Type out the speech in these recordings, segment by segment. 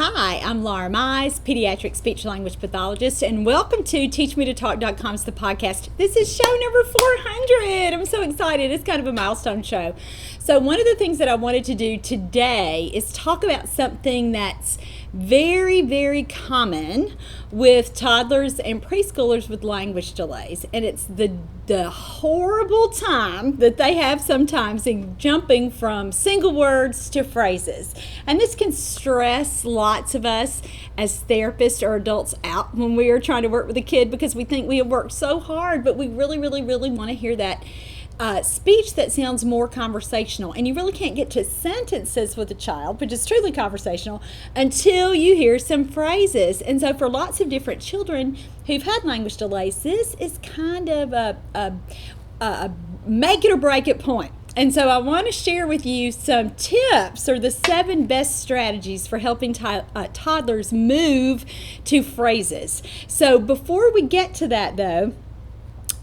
Hi, I'm Laura Mize, pediatric speech-language pathologist, and welcome to teachmetotalk.com's the podcast. This is show number 400. I'm so excited. It's kind of a milestone show. So one of the things that I wanted to do today is talk about something that's very, very common with toddlers and preschoolers with language delays, and it's the horrible time that they have sometimes in jumping from single words to phrases. And this can stress lots of us as therapists or adults out when we are trying to work with a kid because we think we have worked so hard, but we really want to hear that speech that sounds more conversational. And you really can't get to sentences with a child, which is truly conversational, until you hear some phrases. And so for lots of different children who've had language delays, this is kind of a make it or break it point. And so I want to share with you some tips or the 7 best strategies for helping toddlers move to phrases. So before we get to that though,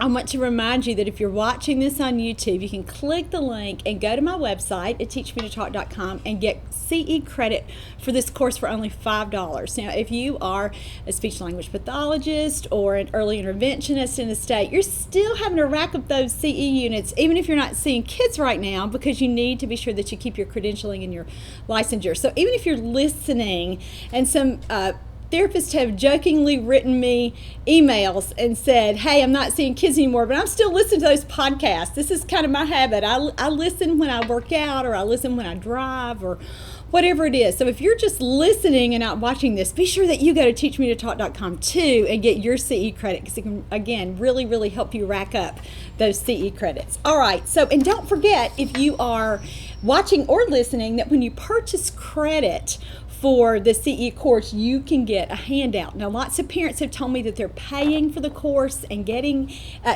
I want to remind you that if you're watching this on YouTube, you can click the link and go to my website at teachmetotalk.com and get CE credit for this course for only $5. Now, if you are a speech-language pathologist or an early interventionist in the state, you're still having to rack up those CE units, even if you're not seeing kids right now, because you need to be sure that you keep your credentialing and your licensure. So even if you're listening and some therapists have jokingly written me emails and said, hey, I'm not seeing kids anymore, but I'm still listening to those podcasts. This is kind of my habit. I listen when I work out, or I listen when I drive, or whatever it is. So if you're just listening and not watching this, be sure that you go to teachmetotalk.com too and get your CE credit, because it can, again, really help you rack up those CE credits. All right, so, and don't forget, if you are watching or listening, that when you purchase credit for the CE course, you can get a handout. Now, lots of parents have told me that they're paying for the course and getting,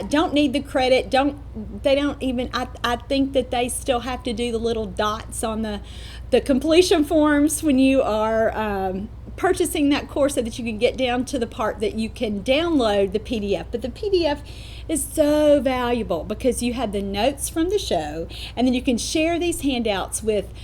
don't need the credit, I think that they still have to do the little dots on the completion forms when you are purchasing that course, so that you can get down to the part that you can download the PDF. But the PDF is so valuable because you have the notes from the show, and then you can share these handouts with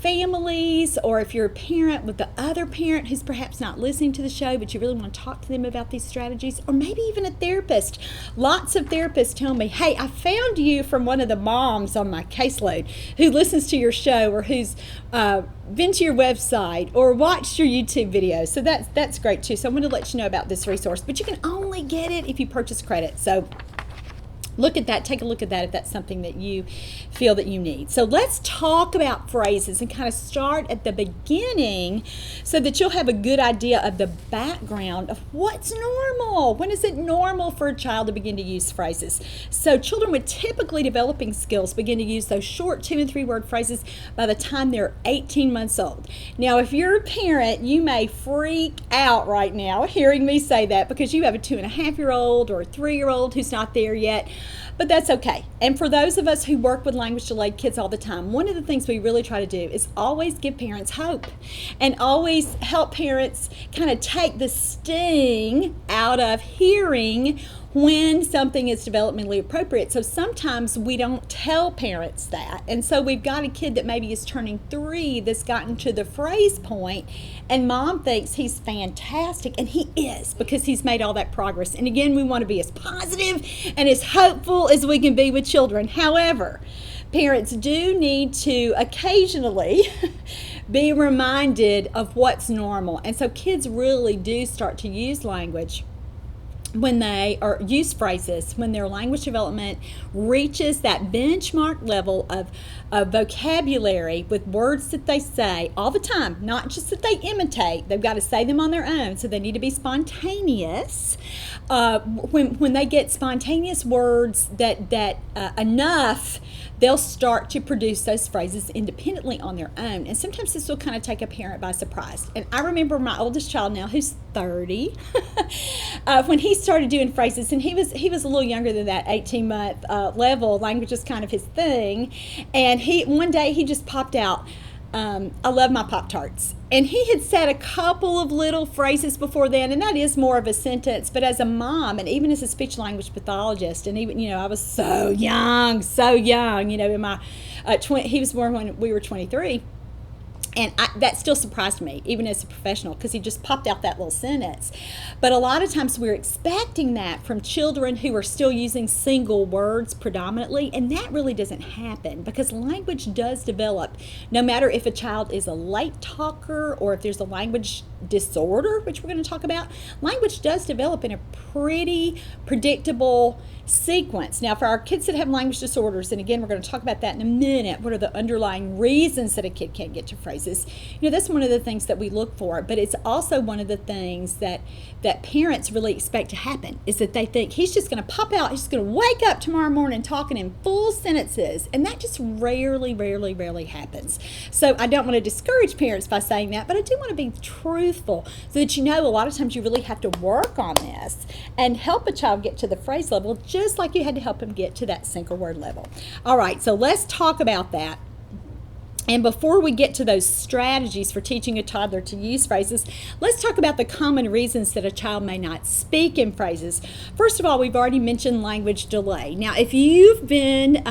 families, or if you're a parent, with the other parent who's perhaps not listening to the show, but you really want to talk to them about these strategies, or maybe even a therapist. Lots of therapists tell me, hey, I found you from one of the moms on my caseload who listens to your show, or who's been to your website or watched your YouTube videos. So that's great too. So I want to let you know about this resource, but you can only get it if you purchase credit. So look at that, take a look at that if that's something that you feel that you need. So let's talk about phrases and kind of start at the beginning so that you'll have a good idea of the background of what's normal. When is it normal for a child to begin to use phrases? So children with typically developing skills begin to use those short 2 and 3 word phrases by the time they're 18 months old. Now, if you're a parent, you may freak out right now hearing me say that, because you have a 2.5-year-old or a 3-year-old who's not there yet. But that's okay. And for those of us who work with language delayed kids all the time, one of the things we really try to do is always give parents hope, and always help parents kind of take the sting out of hearing when something is developmentally appropriate. So sometimes we don't tell parents that. And so we've got a kid that maybe is turning 3 that's gotten to the phrase point, and mom thinks he's fantastic, and he is, because he's made all that progress. And again, we want to be as positive and as hopeful as we can be with children. However, parents do need to occasionally be reminded of what's normal. And so kids really do start to use language when they use phrases when their language development reaches that benchmark level of vocabulary, with words that they say all the time, not just that they imitate. They've got to say them on their own, so they need to be spontaneous. When they get spontaneous words that enough, they'll start to produce those phrases independently on their own. And sometimes this will kind of take a parent by surprise. And I remember my oldest child now, who's 30, when he started doing phrases, and he was a little younger than that 18-month level. Language is kind of his thing. And one day he just popped out, I love my Pop-Tarts. And he had said a couple of little phrases before then, and that is more of a sentence. But as a mom, and even as a speech-language pathologist, and even, I was so young, in my, he was born when we were 23. And that still surprised me, even as a professional, because he just popped out that little sentence. But a lot of times we're expecting that from children who are still using single words predominantly, and that really doesn't happen because language does develop. No matter if a child is a late talker or if there's a language disorder, which we're going to talk about, language does develop in a pretty predictable sequence. Now, for our kids that have language disorders, and again, we're going to talk about that in a minute, what are the underlying reasons that a kid can't get to phrases? That's one of the things that we look for, but it's also one of the things that parents really expect to happen, is that they think he's just going to pop out, he's going to wake up tomorrow morning talking in full sentences, and that just rarely happens. So I don't want to discourage parents by saying that, but I do want to be truthful so that a lot of times you really have to work on this and help a child get to the phrase level, just like you had to help him get to that single word level. All right, so let's talk about that. And before we get to those strategies for teaching a toddler to use phrases, let's talk about the common reasons that a child may not speak in phrases. First of all, we've already mentioned language delay. Now, if you've been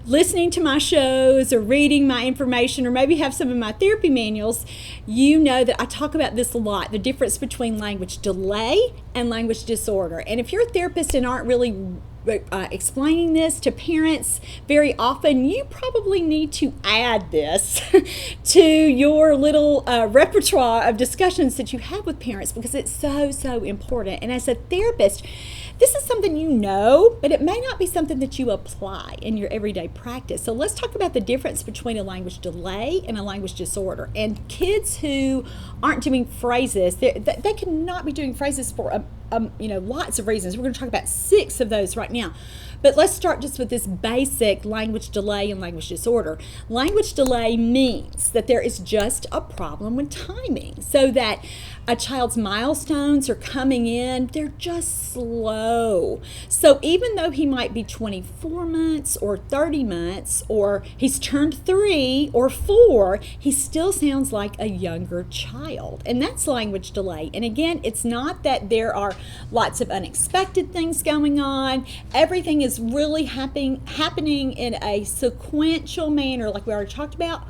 listening to my shows or reading my information or maybe have some of my therapy manuals, you know that I talk about this a lot, the difference between language delay and language disorder. And if you're a therapist and aren't really explaining this to parents very often, you probably need to add this to your little repertoire of discussions that you have with parents, because it's so important. And as a therapist, this is something but it may not be something that you apply in your everyday practice. So let's talk about the difference between a language delay and a language disorder. And kids who aren't doing phrases, they cannot be doing phrases for lots of reasons. We're going to talk about 6 of those right now. But let's start just with this basic language delay and language disorder. Language delay means that there is just a problem with timing, so that a child's milestones are coming in, they're just slow. So even though he might be 24 months or 30 months, or he's turned 3 or 4, he still sounds like a younger child. And that's language delay. And again, it's not that there are lots of unexpected things going on. Everything is really happening in a sequential manner, like we already talked about,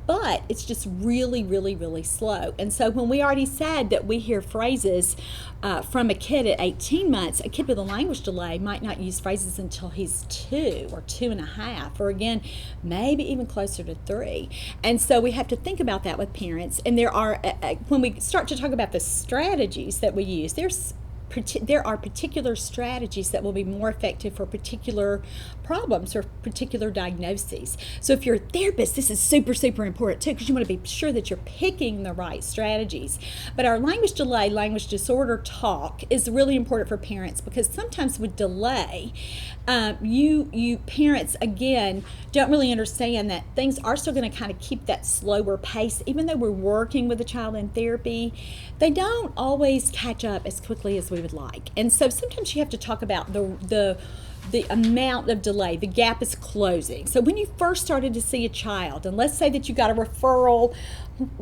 but it's just really slow. And so when we already said that we hear phrases from a kid at 18 months, a kid with a language delay might not use phrases until he's 2 or 2.5, or again, maybe even closer to 3. And so we have to think about that with parents. And there are, when we start to talk about the strategies that we use, there are particular strategies that will be more effective for particular problems or particular diagnoses. So if you're a therapist, this is super important too, because you want to be sure that you're picking the right strategies. But our language delay, language disorder talk is really important for parents, because sometimes with delay, you parents, again, don't really understand that things are still going to kind of keep that slower pace. Even though we're working with a child in therapy, they don't always catch up as quickly as we would like. And so sometimes you have to talk about the amount of delay. The gap is closing. So when you first started to see a child, and let's say that you got a referral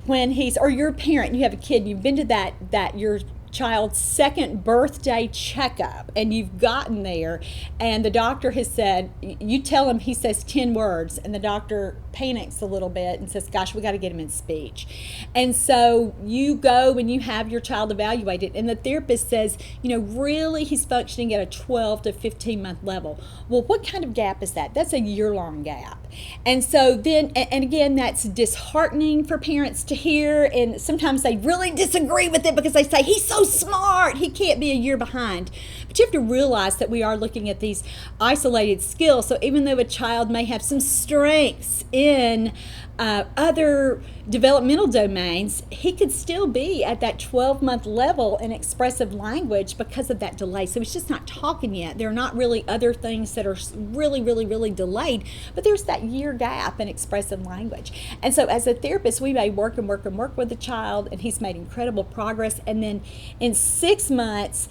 when or you're a parent, you have a kid, and you've been to that your child's 2nd birthday checkup, and you've gotten there, and the doctor has said, you tell him he says 10 words, and the doctor panics a little bit and says, gosh, we got to get him in speech. And so you go and you have your child evaluated, and the therapist says, really he's functioning at a 12 to 15 month level. Well, what kind of gap is that? That's a year-long gap. And so then, and again, that's disheartening for parents to hear, and sometimes they really disagree with it because they say, he's so smart, he can't be a year behind. But you have to realize that we are looking at these isolated skills. So even though a child may have some strengths in other developmental domains, he could still be at that 12-month level in expressive language because of that delay. So he's just not talking yet. There are not really other things that are really delayed, but there's that year gap in expressive language. And so as a therapist, we may work with the child, and he's made incredible progress, and then in 6 months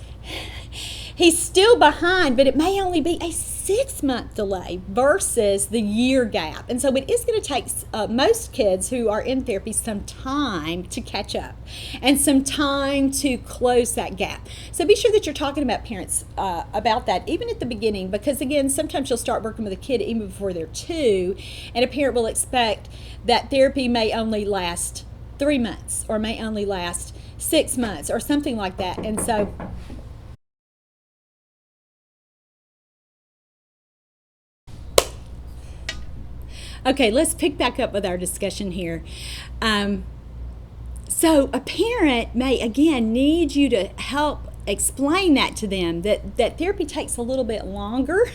He's still behind, but it may only be a 6-month delay versus the year gap. And so it is going to take most kids who are in therapy some time to catch up and some time to close that gap. So be sure that you're talking about parents about that even at the beginning, because again, sometimes you'll start working with a kid even before they're 2, and a parent will expect that therapy may only last 3 months or may only last 6 months or something like that. And so okay, let's pick back up with our discussion here. So a parent may, again, need you to help explain that to them, that therapy takes a little bit longer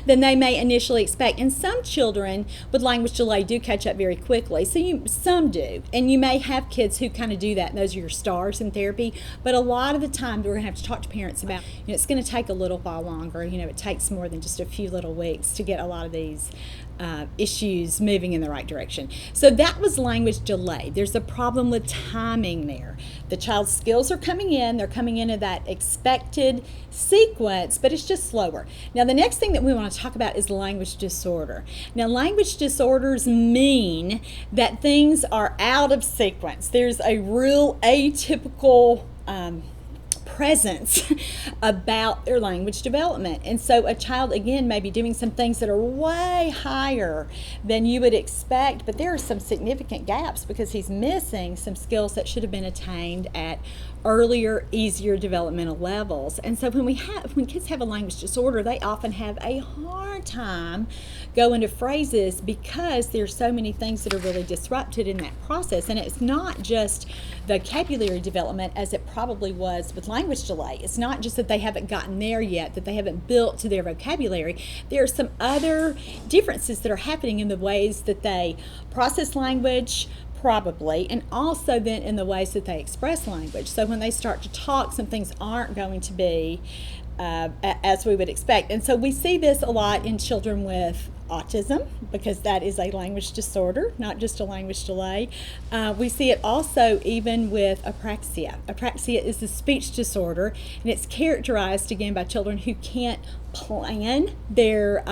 than they may initially expect. And some children with language delay do catch up very quickly. So some do. And you may have kids who kind of do that, and those are your stars in therapy. But a lot of the time, we're going to have to talk to parents about, it's going to take a little while longer. It takes more than just a few little weeks to get a lot of these issues moving in the right direction. So that was language delay. There's a problem with timing there. The child's skills are coming in, they're coming into that expected sequence, but it's just slower. Now the next thing that we want to talk about is language disorder. Now language disorders mean that things are out of sequence. There's a real atypical presence about their language development. And so a child, again, may be doing some things that are way higher than you would expect, but there are some significant gaps because he's missing some skills that should have been attained at earlier, easier developmental levels. And so when kids have a language disorder, they often have a hard time going to phrases because there's so many things that are really disrupted in that process. And it's not just vocabulary development as it probably was with language delay. It's not just that they haven't gotten there yet, that they haven't built to their vocabulary. There are some other differences that are happening in the ways that they process language, probably, and also then in the ways that they express language. So when they start to talk, some things aren't going to be as we would expect. And so we see this a lot in children with autism, because that is a language disorder, not just a language delay. We see it also even with apraxia. Apraxia is a speech disorder, and it's characterized again by children who can't plan their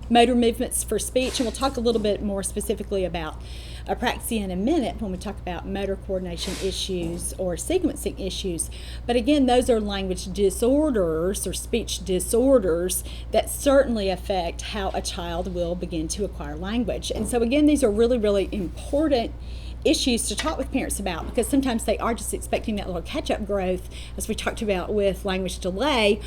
motor movements for speech. And we'll talk a little bit more specifically about apraxia in a minute when we talk about motor coordination issues or sequencing issues. But again, those are language disorders or speech disorders that certainly affect how a child will begin to acquire language. And so again, these are really, really important issues to talk with parents about, because sometimes they are just expecting that little catch-up growth, as we talked about with language delay,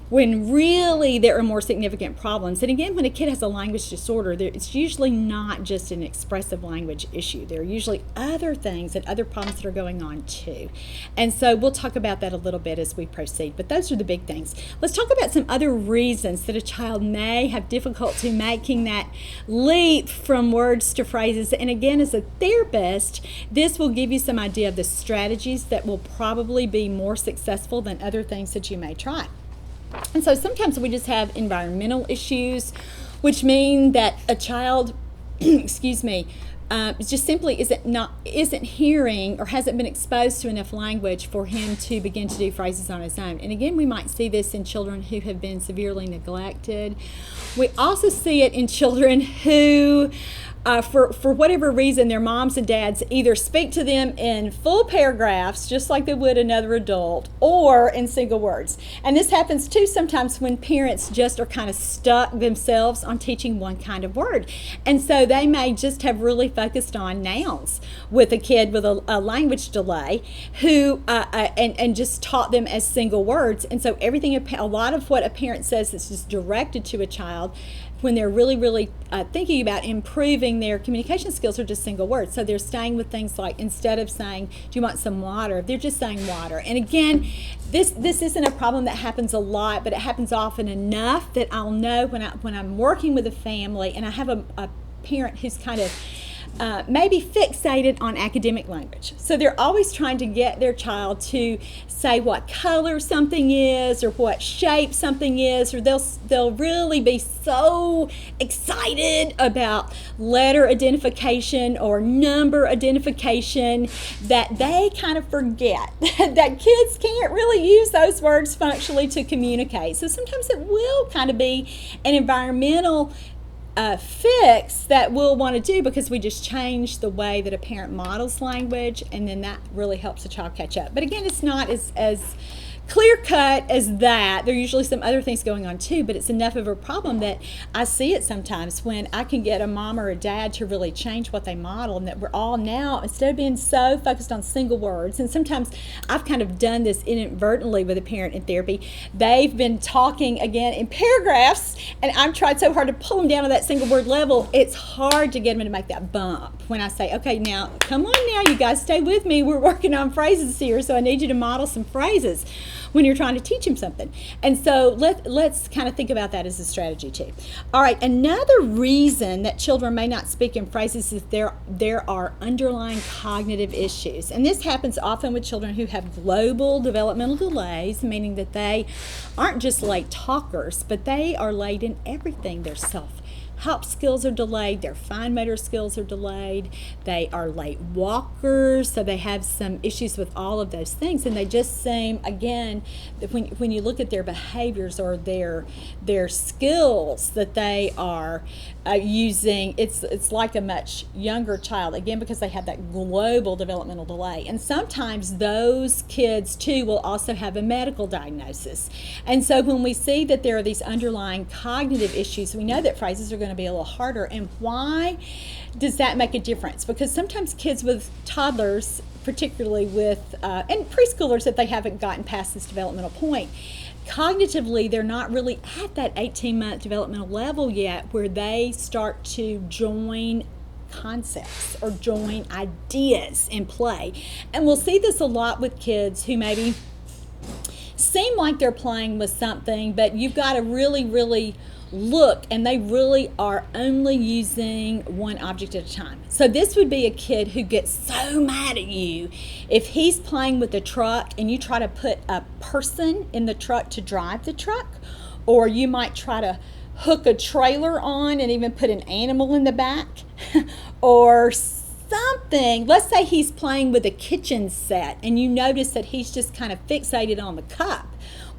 when really there are more significant problems. And again, when a kid has a language disorder, it's usually not just an expressive language issue. There are usually other things and other problems that are going on too. And so we'll talk about that a little bit as we proceed, but those are the big things. Let's talk about some other reasons that a child may have difficulty making that leap from words to phrases. And again, as a therapist, this will give you some idea of the strategies that will probably be more successful than other things that you may try. And so sometimes we just have environmental issues, which mean that a child, just simply isn't hearing or hasn't been exposed to enough language for him to begin to do phrases on his own. And again, we might see this in children who have been severely neglected. We also see it in children who for whatever reason, their moms and dads either speak to them in full paragraphs, just like they would another adult, or in single words. And this happens too sometimes when parents just are kind of stuck themselves on teaching one kind of word. And so they may just have really focused on nouns with a kid with a language delay who and just taught them as single words. And so a lot of what a parent says is just directed to a child when they're really, really thinking about improving their communication skills are just single words. So they're staying with things like, instead of saying, do you want some water? They're just saying water. And again, this isn't a problem that happens a lot, but it happens often enough that I'll know when I'm working with a family and I have a parent who's kind of maybe fixated on academic language. So they're always trying to get their child to say what color something is or what shape something is, or they'll really be so excited about letter identification or number identification that they kind of forget that kids can't really use those words functionally to communicate. So sometimes it will kind of be an environmental fix that we'll want to do because we just change the way that a parent models language, and then that really helps the child catch up. But again, it's not as clear cut as that. There are usually some other things going on too, but it's enough of a problem that I see it sometimes when I can get a mom or a dad to really change what they model, and that we're all now, instead of being so focused on single words, and sometimes I've kind of done this inadvertently with a parent in therapy, they've been talking again in paragraphs, and I've tried so hard to pull them down to that single word level. It's hard to get them to make that bump when I say, okay, now come on now, you guys stay with me, we're working on phrases here, so I need you to model some phrases when you're trying to teach them something. And so let's kind of think about that as a strategy too. All right, another reason that children may not speak in phrases is there are underlying cognitive issues. And this happens often with children who have global developmental delays, meaning that they aren't just late talkers, but they are late in everything. Their self-help skills are delayed, their fine motor skills are delayed, they are late walkers, so they have some issues with all of those things, and they just seem, again, that when you look at their behaviors or their skills that they are using, it's like a much younger child, again, because they have that global developmental delay. And sometimes those kids too will also have a medical diagnosis. And so when we see that there are these underlying cognitive issues, we know that phrases are going to be a little harder. And why does that make a difference? Because sometimes kids with toddlers, particularly with and preschoolers, if they haven't gotten past this developmental point, cognitively they're not really at that 18-month developmental level yet where they start to join concepts or join ideas in play. And we'll see this a lot with kids who maybe seem like they're playing with something, but you've got to really look, and they really are only using one object at a time. So this would be a kid who gets so mad at you if he's playing with the truck and you try to put a person in the truck to drive the truck, or you might try to hook a trailer on and even put an animal in the back or something. Let's say he's playing with a kitchen set and you notice that he's just kind of fixated on the cup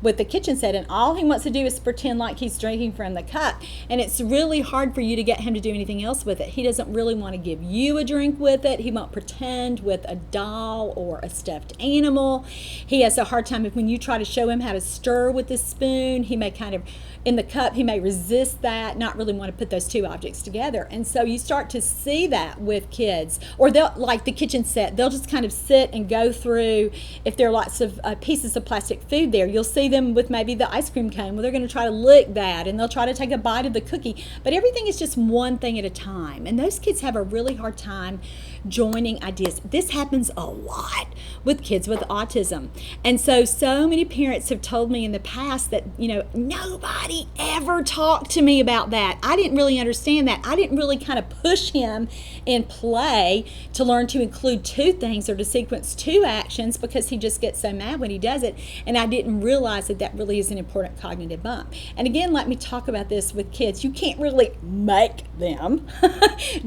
with the kitchen set, and all he wants to do is pretend like he's drinking from the cup, and it's really hard for you to get him to do anything else with it. He doesn't really want to give you a drink with it. He won't pretend with a doll or a stuffed animal. He has a hard time when you try to show him how to stir with the spoon. He may kind of, in the cup, he may resist that, not really want to put those two objects together. And so you start to see that with kids, or they'll, like the kitchen set, they'll just kind of sit and go through, if there are lots of pieces of plastic food there, you'll see them with maybe the ice cream cone, well, they're going to try to lick that, and they'll try to take a bite of the cookie, but everything is just one thing at a time. And those kids have a really hard time joining ideas. This happens a lot with kids with autism. And so many parents have told me in the past that, nobody ever talked to me about that. I didn't really understand that. I didn't really kind of push him in play to learn to include two things or to sequence two actions because he just gets so mad when he does it. And I didn't realize that really is an important cognitive bump. And again, let me talk about this with kids. You can't really make them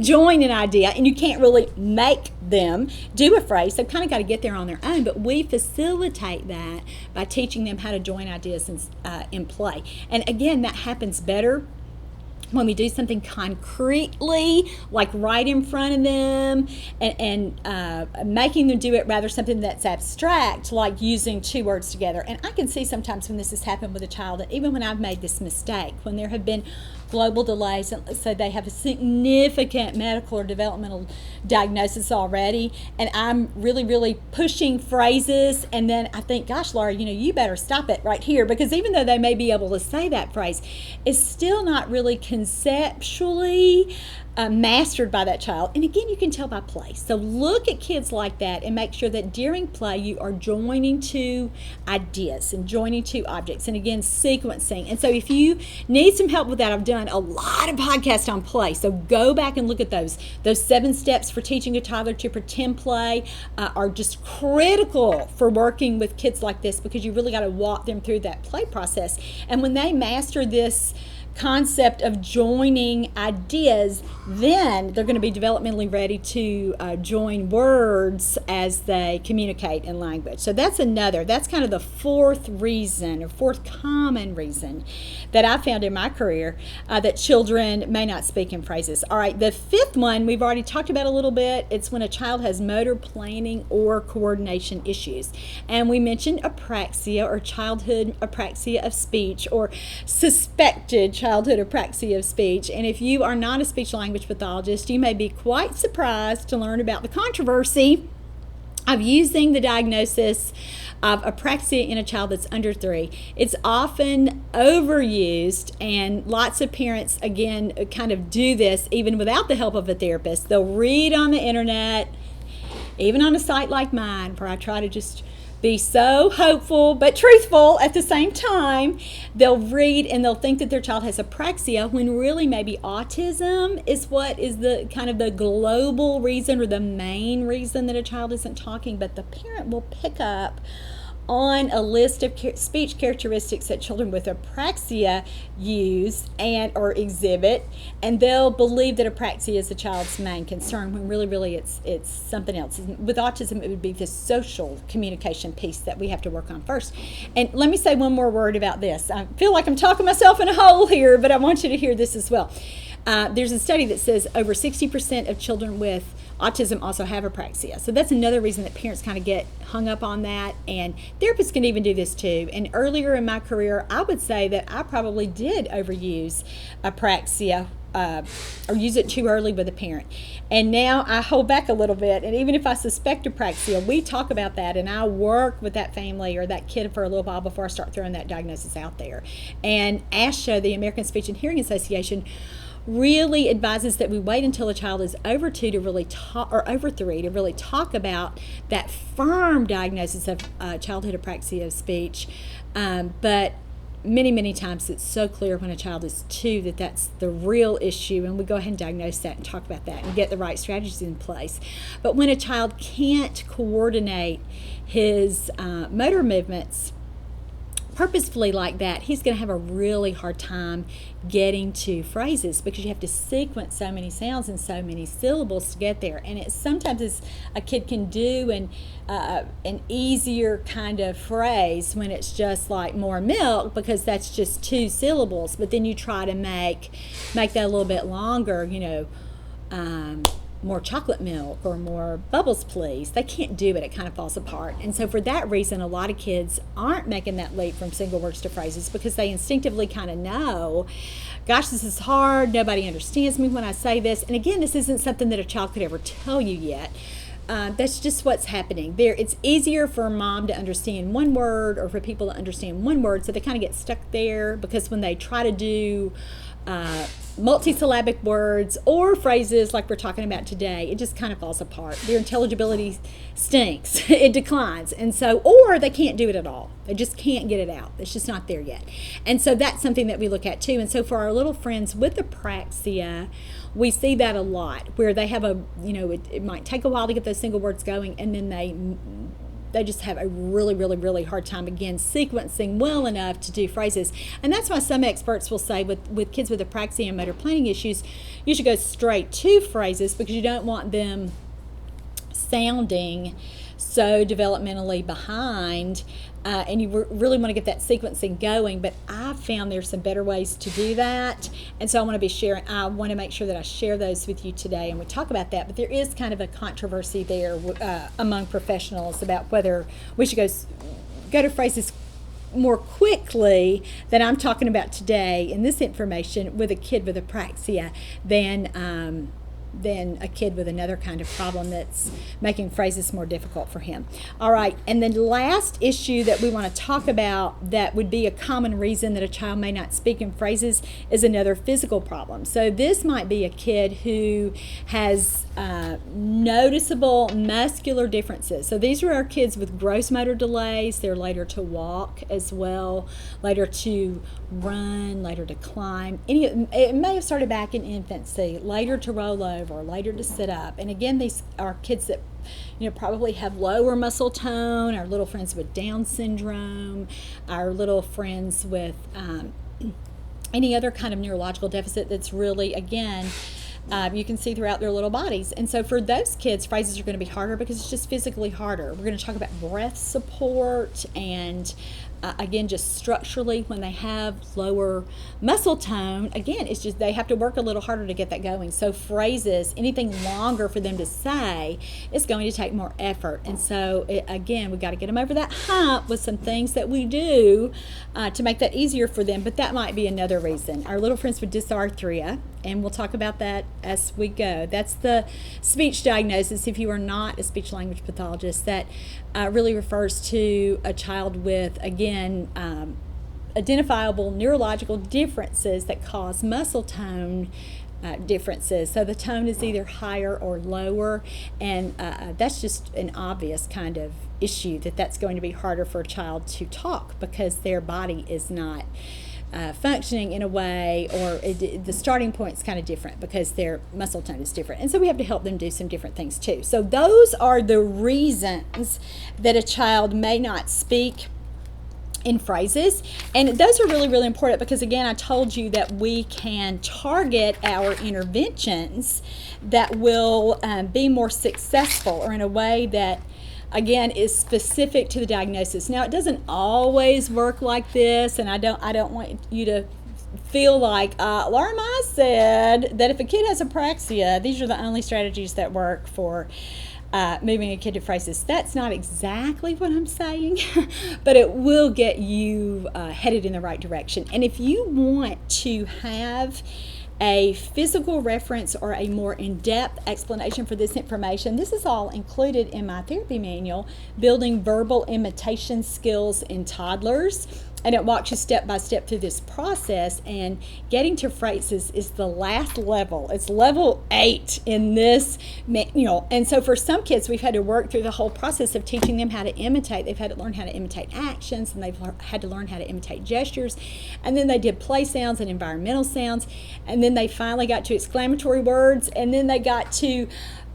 join an idea, and you can't really make them do a phrase. They've kind of got to get there on their own, but we facilitate that by teaching them how to join ideas in play. And again, that happens better when we do something concretely, like right in front of them, and making them do it rather something that's abstract, like using two words together. And I can see sometimes when this has happened with a child, that even when I've made this mistake, when there have been global delays, and so they have a significant medical or developmental diagnosis already, and I'm really pushing phrases, and then I think, gosh, Laura, you better stop it right here, because even though they may be able to say that phrase, it's still not really conceptually mastered by that child. And again, you can tell by play. So look at kids like that and make sure that during play you are joining two ideas and joining two objects, and again, sequencing. And so if you need some help with that, I've done a lot of podcasts on play, so go back and look at those 7 steps for teaching a toddler to pretend play are just critical for working with kids like this, because you really got to walk them through that play process. And when they master this concept of joining ideas, then they're going to be developmentally ready to join words as they communicate in language. So that's kind of the fourth common reason that I found in my career that children may not speak in phrases. All right, the fifth one we've already talked about a little bit. It's when a child has motor planning or coordination issues. And we mentioned apraxia, or childhood apraxia of speech, or suspected childhood apraxia of speech. And if you are not a speech language pathologist, you may be quite surprised to learn about the controversy of using the diagnosis of apraxia in a child that's under 3. It's often overused, and lots of parents, again, kind of do this even without the help of a therapist. They'll read on the internet, even on a site like mine, where I try to just be so hopeful but truthful at the same time. They'll read and they'll think that their child has apraxia, when really maybe autism is what is the kind of the global reason, or the main reason that a child isn't talking. But the parent will pick up on a list of speech characteristics that children with apraxia use or exhibit, and they'll believe that apraxia is the child's main concern, when really it's something else. With autism, it would be the social communication piece that we have to work on first. And let me say one more word about this. I feel like I'm talking myself in a hole here, but I want you to hear this as well. There's a study that says over 60% of children with autism also have apraxia. So that's another reason that parents kind of get hung up on that, and therapists can even do this too. And earlier in my career, I would say that I probably did overuse apraxia or use it too early with a parent. And now I hold back a little bit, and even if I suspect apraxia, we talk about that, and I work with that family or that kid for a little while before I start throwing that diagnosis out there. And ASHA, the American Speech and Hearing Association, really advises that we wait until a child is over 2 to really talk, or over 3 to really talk about that firm diagnosis of childhood apraxia of speech. But many times it's so clear when a child is 2 that that's the real issue, and we go ahead and diagnose that and talk about that and get the right strategies in place. But when a child can't coordinate his motor movements purposefully like that, he's going to have a really hard time getting to phrases, because you have to sequence so many sounds and so many syllables to get there. And it sometimes is a kid can do an easier kind of phrase when it's just like more milk, because that's just 2 syllables. But then you try to make that a little bit longer, more chocolate milk or more bubbles please. They can't do it. It kind of falls apart. And so for that reason, a lot of kids aren't making that leap from single words to phrases, because they instinctively kind of know, gosh, this is hard. Nobody understands me when I say this. And again, this isn't something that a child could ever tell you yet. That's just what's happening there. It's easier for a mom to understand one word, or for people to understand one word, so they kind of get stuck there, because when they try to do multisyllabic words or phrases like we're talking about today, it just kind of falls apart. Their intelligibility stinks. It declines. And so, or they can't do it at all. They just can't get it out. It's just not there yet. And so that's something that we look at too. And so for our little friends with apraxia, we see that a lot, where they have it might take a while to get those single words going, and then they just have a really hard time, again, sequencing well enough to do phrases. And that's why some experts will say with kids with apraxia and motor planning issues, you should go straight to phrases, because you don't want them sounding so developmentally behind, and you really want to get that sequencing going. But I've found there's some better ways to do that, and so I want to make sure that I share those with you today, and we talk about that. But there is kind of a controversy there among professionals about whether we should go to phrases more quickly than I'm talking about today in this information with a kid with apraxia than than a kid with another kind of problem that's making phrases more difficult for him. All right, and the last issue that we want to talk about that would be a common reason that a child may not speak in phrases is another physical problem. So this might be a kid who has noticeable muscular differences. So these are our kids with gross motor delays. They're later to walk as well, later to run, later to climb. It may have started back in infancy, later to roll over, later to sit up. And again, these are kids that probably have lower muscle tone, our little friends with Down syndrome, our little friends with any other kind of neurological deficit that's really, again, you can see throughout their little bodies. And so for those kids, phrases are going to be harder because it's just physically harder. We're going to talk about breath support and again, just structurally, when they have lower muscle tone, again, it's just they have to work a little harder to get that going. So phrases, anything longer for them to say, is going to take more effort. And so, again, we got to get them over that hump with some things that we do to make that easier for them. But that might be another reason. Our little friends with dysarthria, and we'll talk about that as we go. That's the speech diagnosis. If you are not a speech language pathologist, that really refers to a child with, again, identifiable neurological differences that cause muscle tone differences. So the tone is either higher or lower, and that's just an obvious kind of issue that's going to be harder for a child to talk because their body is not functioning in a way, or the starting point is kind of different because their muscle tone is different. And so we have to help them do some different things too. So those are the reasons that a child may not speak in phrases. And those are really, really important because, again, I told you that we can target our interventions that will be more successful, or in a way that, again, is specific to the diagnosis. Now, it doesn't always work like this, and I don't want you to feel like Laura Mize said that if a kid has apraxia, these are the only strategies that work for moving a kid to phrases. That's not exactly what I'm saying, but it will get you headed in the right direction. And if you want to have a physical reference or a more in-depth explanation for this information, this is all included in my therapy manual, Building Verbal Imitation Skills in Toddlers. And it walks you step by step through this process, and getting to phrases is the last level. It's level 8 in this manual. And so for some kids, we've had to work through the whole process of teaching them how to imitate. They've had to learn how to imitate actions, and they've had to learn how to imitate gestures. And then they did play sounds and environmental sounds. And then they finally got to exclamatory words. And then they got to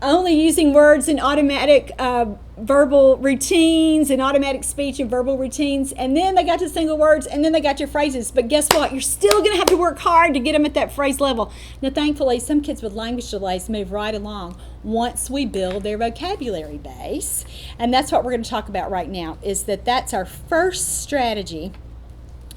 only using words in automatic verbal routines and automatic speech and verbal routines. And then they got to single words, and then they got to phrases. But guess what? You're still going to have to work hard to get them at that phrase level. Now, thankfully, some kids with language delays move right along once we build their vocabulary base. And that's what we're going to talk about right now, is that's our first strategy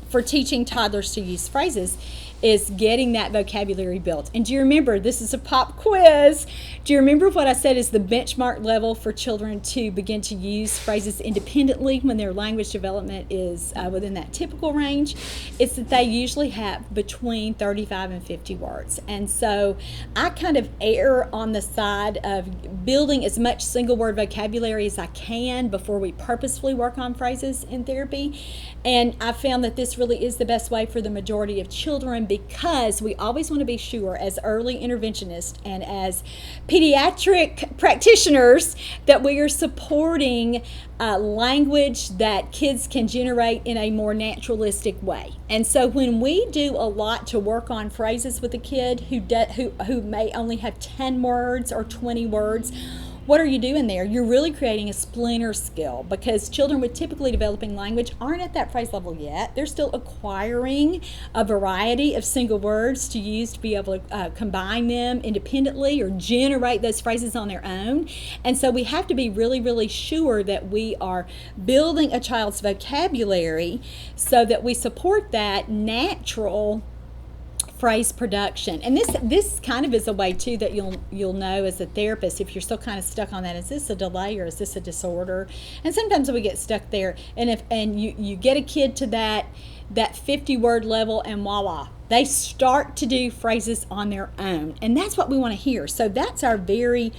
for teaching toddlers to use phrases, is getting that vocabulary built. And do you remember, this is a pop quiz, do you remember what I said is the benchmark level for children to begin to use phrases independently when their language development is within that typical range? It's that they usually have between 35 and 50 words. And so I kind of err on the side of building as much single word vocabulary as I can before we purposefully work on phrases in therapy. And I found that this really is the best way for the majority of children, because we always want to be sure, as early interventionists and as pediatric practitioners, that we are supporting language that kids can generate in a more naturalistic way. And so when we do a lot to work on phrases with a kid who may only have 10 words or 20 words, what are you doing there? You're really creating a splinter skill, because children with typically developing language aren't at that phrase level yet. They're still acquiring a variety of single words to use to be able to combine them independently or generate those phrases on their own. And so we have to be really, really sure that we are building a child's vocabulary so that we support that natural phrase production. And this kind of is a way too that you'll know as a therapist if you're still kind of stuck on that. Is this a delay or is this a disorder? And sometimes we get stuck there. And you get a kid to that 50-word level, and voila, they start to do phrases on their own. And that's what we want to hear. So that's our very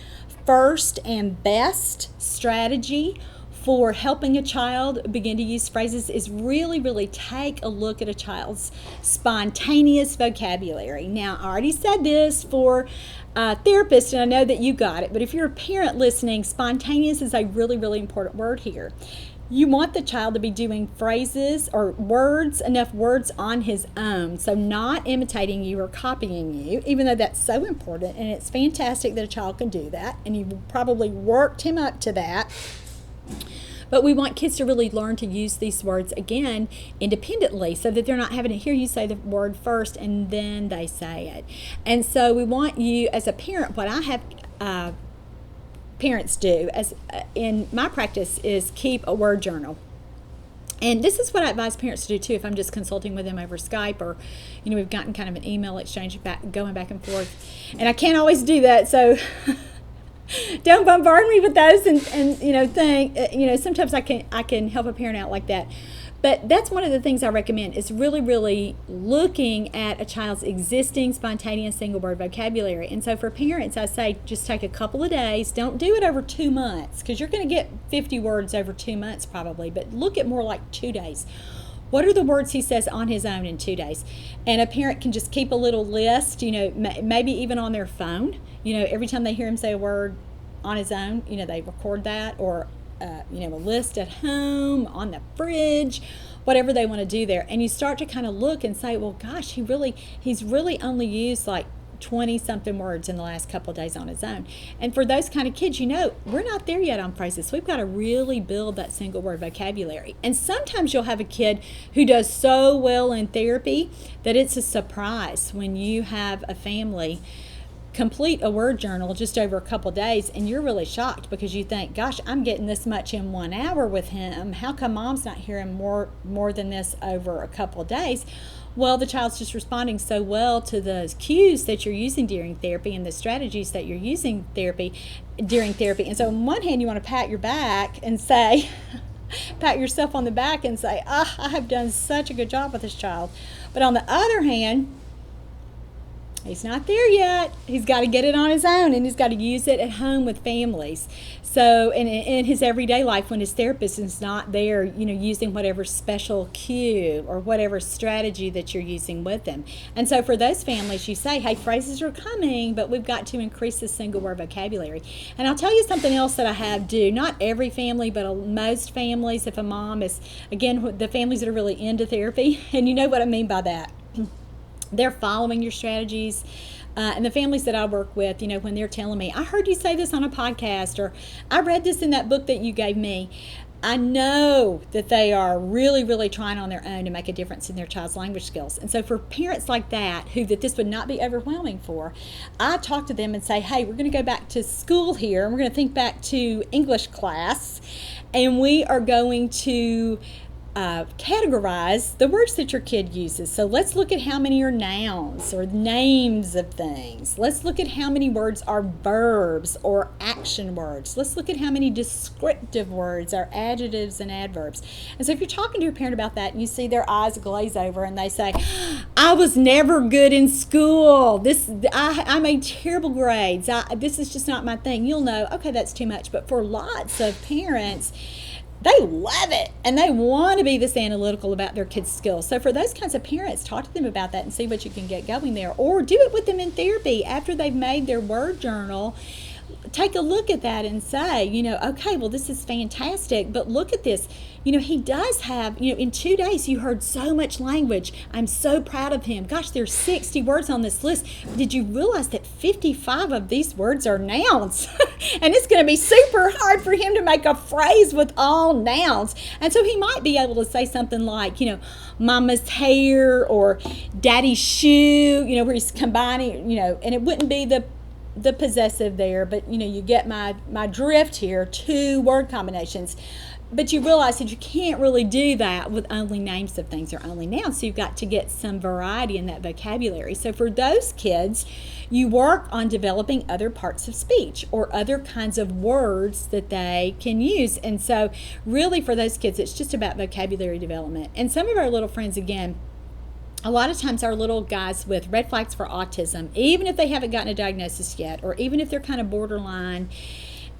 first and best strategy for helping a child begin to use phrases, is really, really take a look at a child's spontaneous vocabulary. Now, I already said this for therapists, and I know that you got it, but if you're a parent listening, spontaneous is a really, really important word here. You want the child to be doing phrases or words, enough words on his own, so not imitating you or copying you, even though that's so important, and it's fantastic that a child can do that, and you probably worked him up to that. But we want kids to really learn to use these words, again, independently, so that they're not having to hear you say the word first and then they say it. And so we want you, as a parent, what I have parents do as in my practice is keep a word journal. And this is what I advise parents to do too if I'm just consulting with them over Skype, or we've gotten kind of an email exchange going back and forth. And I can't always do that, so don't bombard me with those and think sometimes I can help a parent out like that. But that's one of the things I recommend, is really, really looking at a child's existing spontaneous single word vocabulary. And so for parents, I say just take a couple of days. Don't do it over 2 months, because you're going to get 50 words over 2 months probably, but look at more like 2 days. What are the words he says on his own in 2 days? And a parent can just keep a little list, maybe even on their phone. Every time they hear him say a word on his own, they record that, or a list at home, on the fridge, whatever they want to do there. And you start to kind of look and say, well, gosh, he's really only used like 20 something words in the last couple of days on his own. And for those kind of kids, we're not there yet on phrases. We've got to really build that single word vocabulary. And sometimes you'll have a kid who does so well in therapy that it's a surprise when you have a family complete a word journal just over a couple days, and you're really shocked because you think, gosh, I'm getting this much in 1 hour with him. How come mom's not hearing more than this over a couple of days? Well, the child's just responding so well to the cues that you're using during therapy and the strategies that you're using during therapy. And so on one hand, you want to pat your back and say, pat yourself on the back and say, I have done such a good job with this child. But on the other hand, he's not there yet. He's got to get it on his own, and he's got to use it at home with families. So in his everyday life, when his therapist is not there, using whatever special cue or whatever strategy that you're using with them. And so for those families, you say, hey, phrases are coming, but we've got to increase the single word vocabulary. And I'll tell you something else that I have do. Not every family, but most families, if a mom is, again, the families that are really into therapy, and you know what I mean by that. They're following your strategies. And the families that I work with, when they're telling me, I heard you say this on a podcast, or I read this in that book that you gave me, I know that they are really, really trying on their own to make a difference in their child's language skills. And so for parents like that, that this would not be overwhelming for, I talk to them and say, hey, we're going to go back to school here, and we're going to think back to English class, and we are going to categorize the words that your kid uses. So let's look at how many are nouns or names of things. Let's look at how many words are verbs or action words. Let's look at how many descriptive words are adjectives and adverbs. And so if you're talking to a parent about that and you see their eyes glaze over and they say, I was never good in school. I made terrible grades. This is just not my thing. You'll know, okay, that's too much. But for lots of parents, they love it, and they want to be this analytical about their kids' skills. So for those kinds of parents, talk to them about that and see what you can get going there. Or do it with them in therapy after they've made their word journal. Take a look at that and say, okay, well, this is fantastic, but look at this. He does have, in 2 days, you heard so much language. I'm so proud of him. Gosh, there's 60 words on this list. Did you realize that 55 of these words are nouns? And it's going to be super hard for him to make a phrase with all nouns. And so he might be able to say something like, mama's hair or daddy's shoe, where he's combining, and it wouldn't be the possessive there, but you get my drift here. 2 word combinations. But you realize that you can't really do that with only names of things or only nouns. So you've got to get some variety in that vocabulary. So for those kids, you work on developing other parts of speech or other kinds of words that they can use. And so really for those kids, it's just about vocabulary development. And some of our little friends, again, a lot of times our little guys with red flags for autism, even if they haven't gotten a diagnosis yet, or even if they're kind of borderline,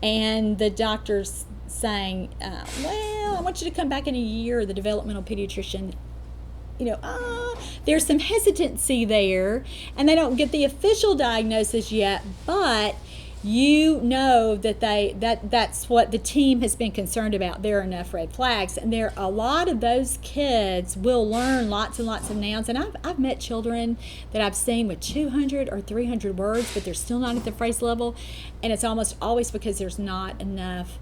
and the doctor's saying, well, I want you to come back in a year, the developmental pediatrician, there's some hesitancy there, and they don't get the official diagnosis yet, but you know that that's what the team has been concerned about. There are enough red flags, and there a lot of those kids will learn lots and lots of nouns. And I've met children that I've seen with 200 or 300 words, but they're still not at the phrase level, and it's almost always because there's not enough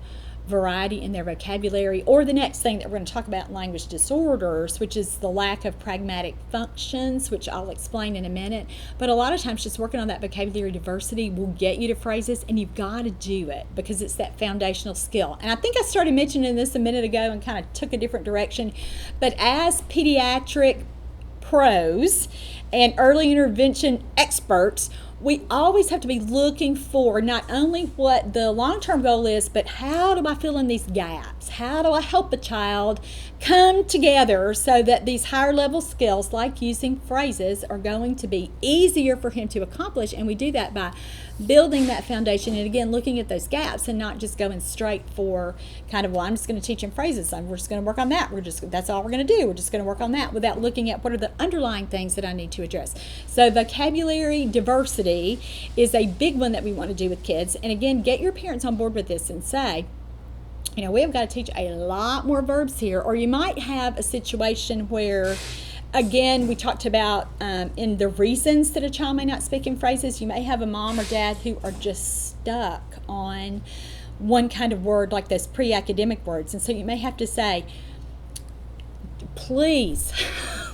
variety in their vocabulary. Or the next thing that we're going to talk about in language disorders, which is the lack of pragmatic functions, which I'll explain in a minute. But a lot of times just working on that vocabulary diversity will get you to phrases, and you've got to do it because it's that foundational skill. And I think I started mentioning this a minute ago and kind of took a different direction, but as pediatric pros and early intervention experts, we always have to be looking for not only what the long-term goal is, but how do I fill in these gaps? How do I help a child come together so that these higher level skills, like using phrases, are going to be easier for him to accomplish? And we do that by building that foundation, and again, looking at those gaps and not just going straight for kind of, well, I'm just going to teach him phrases. We're just going to work on that. That's all we're going to do. We're just going to work on that without looking at what are the underlying things that I need to address. So vocabulary diversity is a big one that we want to do with kids. And again, get your parents on board with this and say, we have got to teach a lot more verbs here. Or you might have a situation where, again, we talked about in the reasons that a child may not speak in phrases, you may have a mom or dad who are just stuck on one kind of word, like those pre-academic words. And so you may have to say,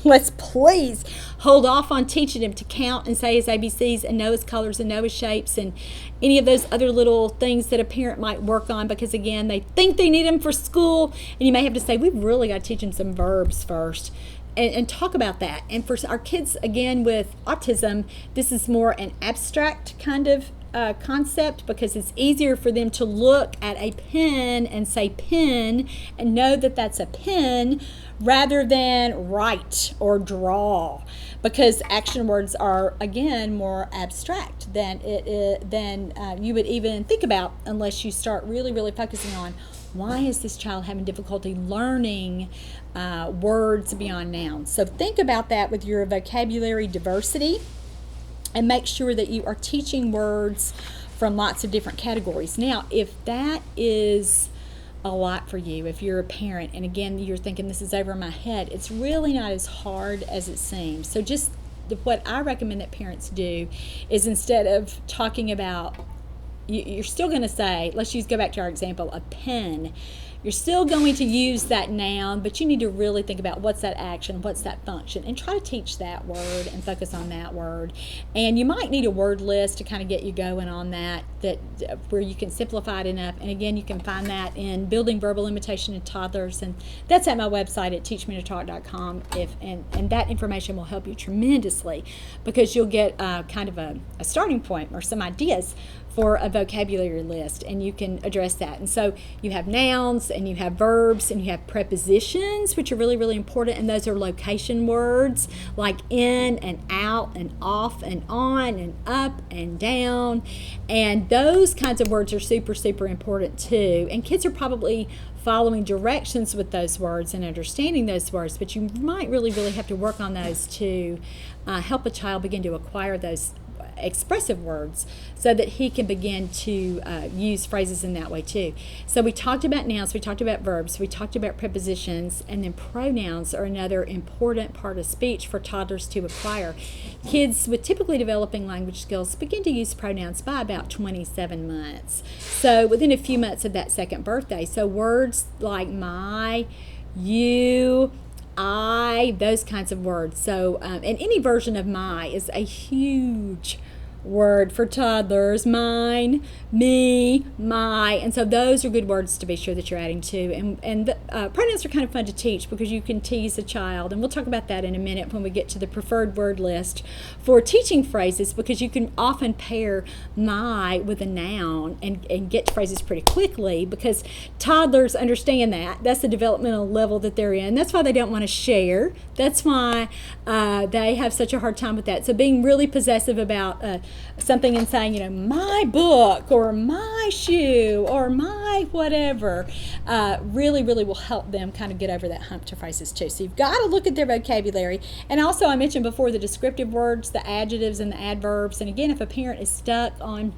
let's please hold off on teaching him to count and say his ABCs and know his colors and know his shapes and any of those other little things that a parent might work on, because again, they think they need them for school, and you may have to say, we've really got to teach him some verbs first. And talk about that. And for our kids, again, with autism, this is more an abstract kind of concept, because it's easier for them to look at a pen and say pen and know that that's a pen rather than write or draw, because action words are, again, more abstract than you would even think about unless you start really, really focusing on, why is this child having difficulty learning words beyond nouns? So think about that with your vocabulary diversity, and make sure that you are teaching words from lots of different categories. Now, if that is a lot for you, if you're a parent, and again, you're thinking this is over my head, it's really not as hard as it seems. So just what I recommend that parents do is, instead of talking about, you're still going to say, go back to our example, a pen. You're still going to use that noun, but you need to really think about what's that action, what's that function, and try to teach that word and focus on that word. And you might need a word list to kind of get you going on that where you can simplify it enough. And again, you can find that in Building Verbal Imitation in Toddlers, and that's at my website at teachmetotalk.com. And that information will help you tremendously, because you'll get kind of a starting point or some ideas for a vocabulary list, and you can address that. And so you have nouns, and you have verbs, and you have prepositions, which are really, really important, and those are location words like in and out and off and on and up and down, and those kinds of words are super, super important too. And kids are probably following directions with those words and understanding those words, but you might really, really have to work on those to help a child begin to acquire those expressive words so that he can begin to use phrases in that way too. So we talked about nouns, we talked about verbs, we talked about prepositions, and then pronouns are another important part of speech for toddlers to acquire. Kids with typically developing language skills begin to use pronouns by about 27 months. So within a few months of that second birthday. So words like my, you, I, those kinds of words. So, and any version of my is a huge word for toddlers: mine, me, my. And so those are good words to be sure that you're adding to. And the, pronouns are kind of fun to teach because you can tease a child. And we'll talk about that in a minute when we get to the preferred word list for teaching phrases, because you can often pair my with a noun and get to phrases pretty quickly, because toddlers understand that. That's the developmental level that they're in. That's why they don't want to share. That's why they have such a hard time with that. So being really possessive about something and saying, my book or my shoe or my whatever, really, really will help them kind of get over that hump to phrases too. So you've got to look at their vocabulary. And also, I mentioned before, the descriptive words, the adjectives and the adverbs. And again, if a parent is stuck on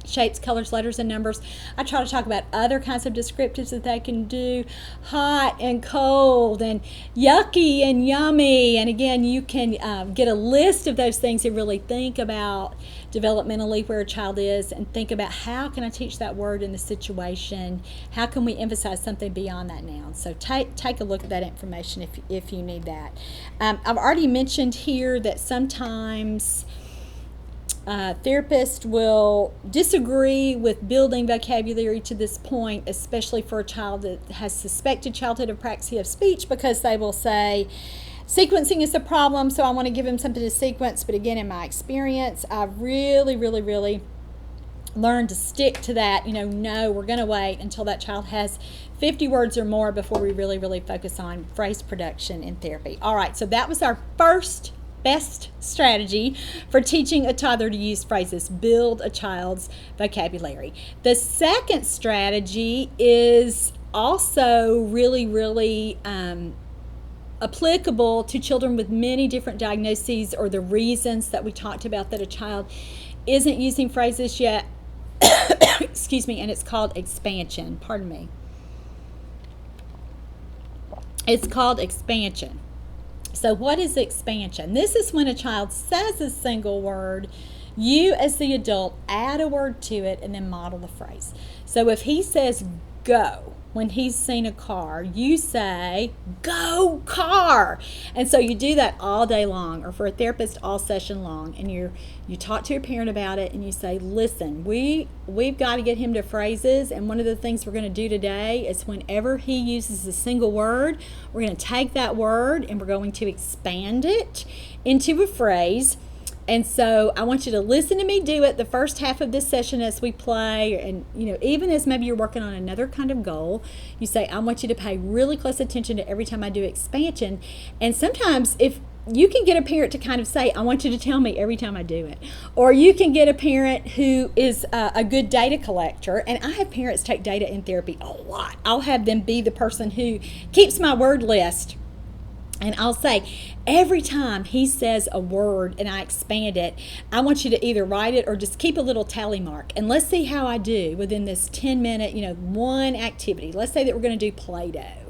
shapes, colors, letters, and numbers, I try to talk about other kinds of descriptives that they can do: hot and cold, and yucky and yummy. And again, you can get a list of those things and really think about developmentally where a child is, and think about, how can I teach that word in the situation? How can we emphasize something beyond that noun? So take a look at that information if you need that. I've already mentioned here that sometimes therapists will disagree with building vocabulary to this point, especially for a child that has suspected childhood apraxia of speech, because they will say, sequencing is the problem, so I want to give him something to sequence. But again, in my experience, I've really, really, really learned to stick to that. No, we're going to wait until that child has 50 words or more before we really, really focus on phrase production in therapy. All right, so that was our first best strategy for teaching a toddler to use phrases: build a child's vocabulary. The second strategy is also really, really applicable to children with many different diagnoses, or the reasons that we talked about that a child isn't using phrases yet. Excuse me, and it's called expansion. Pardon me. It's called expansion. So what is expansion? This is when a child says a single word, you as the adult add a word to it and then model the phrase. So if he says go when he's seen a car, you say, go car. And so you do that all day long, or for a therapist all session long, and you talk to your parent about it, and you say, listen, we've got to get him to phrases, and one of the things we're going to do today is whenever he uses a single word, we're going to take that word and we're going to expand it into a phrase. And so I want you to listen to me do it the first half of this session as we play. And, even as maybe you're working on another kind of goal, you say, I want you to pay really close attention to every time I do expansion. And sometimes if you can get a parent to kind of say, I want you to tell me every time I do it. Or you can get a parent who is a good data collector. And I have parents take data in therapy a lot. I'll have them be the person who keeps my word list. And I'll say, every time he says a word and I expand it, I want you to either write it or just keep a little tally mark. And let's see how I do within this 10-minute, one activity. Let's say that we're going to do Play-Doh.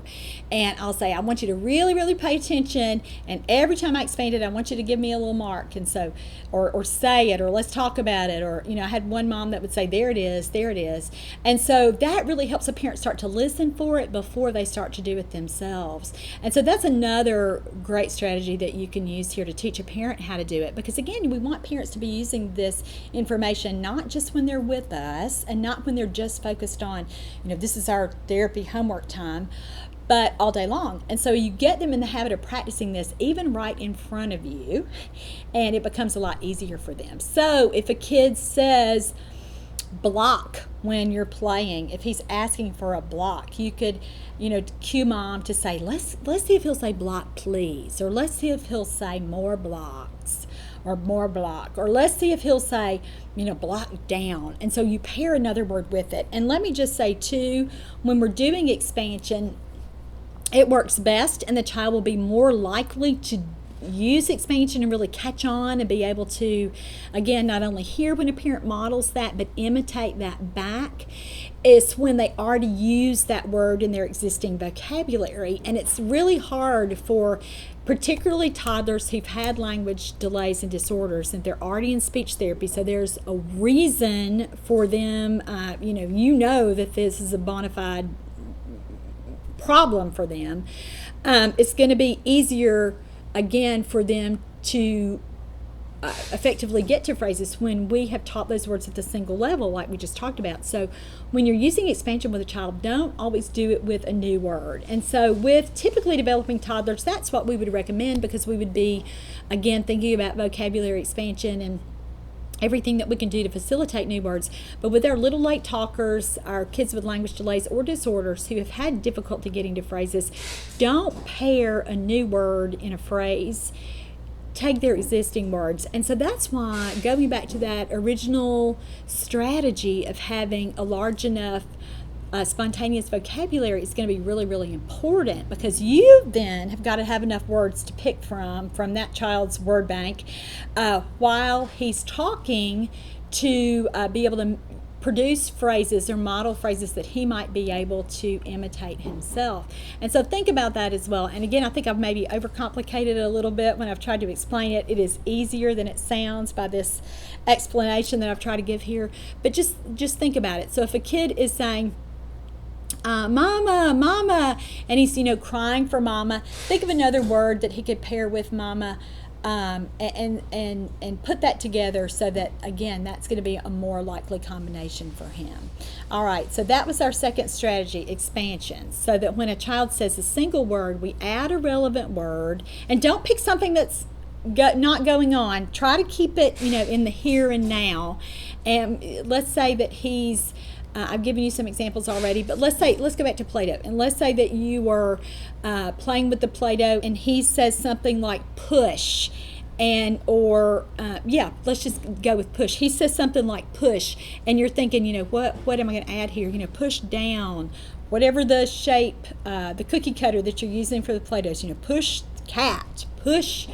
And I'll say, I want you to really, really pay attention. And every time I expand it, I want you to give me a little mark. And so, or say it, or let's talk about it. Or, I had one mom that would say, there it is, there it is. And so that really helps a parent start to listen for it before they start to do it themselves. And so that's another great strategy that you can use here to teach a parent how to do it. Because again, we want parents to be using this information not just when they're with us, and not when they're just focused on, this is our therapy homework time, but all day long. And so you get them in the habit of practicing this even right in front of you, and it becomes a lot easier for them. So if a kid says block when you're playing, if he's asking for a block, you could, cue mom to say, let's see if he'll say block please, or let's see if he'll say more blocks, or more block, or let's see if he'll say, block down. And so you pair another word with it. And let me just say too, when we're doing expansion, it works best, and the child will be more likely to use expansion and really catch on and be able to, again, not only hear when a parent models that, but imitate that back. It's when they already use that word in their existing vocabulary. And it's really hard for particularly toddlers who've had language delays and disorders, and they're already in speech therapy. So there's a reason for them, that this is a bona fide problem for them. It's going to be easier, again, for them to effectively get to phrases when we have taught those words at the single level, like we just talked about. So when you're using expansion with a child, don't always do it with a new word. And so with typically developing toddlers, that's what we would recommend, because we would be, again, thinking about vocabulary expansion and everything that we can do to facilitate new words. But with our little late talkers, our kids with language delays or disorders who have had difficulty getting to phrases, don't pair a new word in a phrase. Take their existing words. And so that's why, going back to that original strategy of having a large enough spontaneous vocabulary is going to be really, really important, because you then have got to have enough words to pick from that child's word bank while he's talking, to be able to produce phrases or model phrases that he might be able to imitate himself. And so think about that as well. And again, I think I've maybe overcomplicated it a little bit when I've tried to explain it. It is easier than it sounds by this explanation that I've tried to give here. But just think about it. So if a kid is saying, mama, mama, and he's, crying for mama, think of another word that he could pair with mama, and put that together, so that, again, that's going to be a more likely combination for him. All right, so that was our second strategy, expansion, so that when a child says a single word, we add a relevant word, and don't pick something that's not going on. Try to keep it, in the here and now. And let's say that he's I've given you some examples already, but let's go back to Play-Doh, and let's say that you were playing with the Play-Doh, and he says something like push, let's just go with push. He says something like push, and you're thinking, what am I going to add here? Push down, whatever the shape, the cookie cutter that you're using for the Play-Dohs. Push cat, push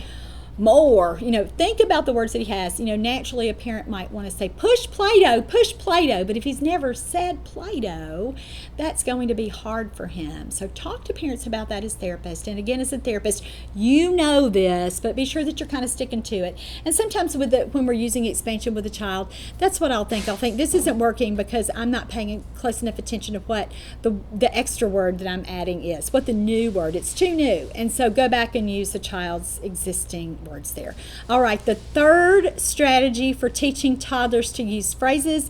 more. Think about the words that he has. Naturally a parent might want to say push Play-Doh, but if he's never said Play-Doh, that's going to be hard for him. So talk to parents about that as therapists. And again, as a therapist, you know this, but be sure that you're kind of sticking to it. And sometimes when we're using expansion with a child, that's what I'll think this isn't working because I'm not paying close enough attention to what the extra word that I'm adding is, what the new word, it's too new. And so go back and use the child's existing words there. All right, the third strategy for teaching toddlers to use phrases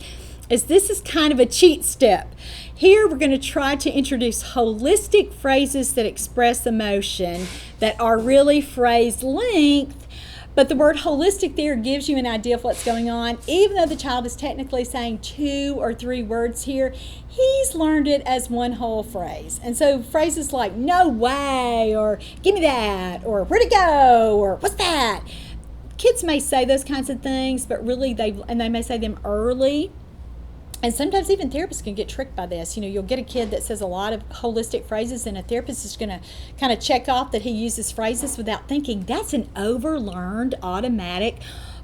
is this is kind of a cheat step. Here we're going to try to introduce holistic phrases that express emotion that are really phrase length, but the word holistic there gives you an idea of what's going on. Even though the child is technically saying 2 or 3 words here, he's learned it as one whole phrase. And so phrases like no way, or give me that, or where'd it go, or what's that? Kids may say those kinds of things, but really they may say them early. And sometimes even therapists can get tricked by this. You'll get a kid that says a lot of holistic phrases, and a therapist is going to kind of check off that he uses phrases without thinking. That's an overlearned, automatic,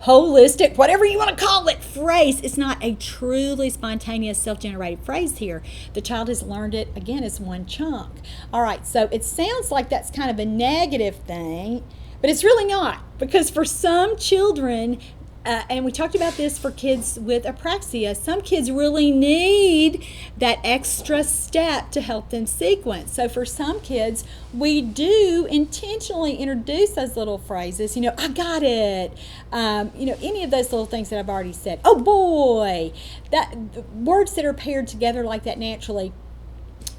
holistic, whatever you want to call it, phrase. It's not a truly spontaneous, self-generated phrase here. The child has learned it, again, as one chunk. All right, so it sounds like that's kind of a negative thing, but it's really not, because for some children, and we talked about this for kids with apraxia, some kids really need that extra step to help them sequence. So for some kids, we do intentionally introduce those little phrases, I got it, any of those little things that I've already said. Oh boy, that words that are paired together like that naturally,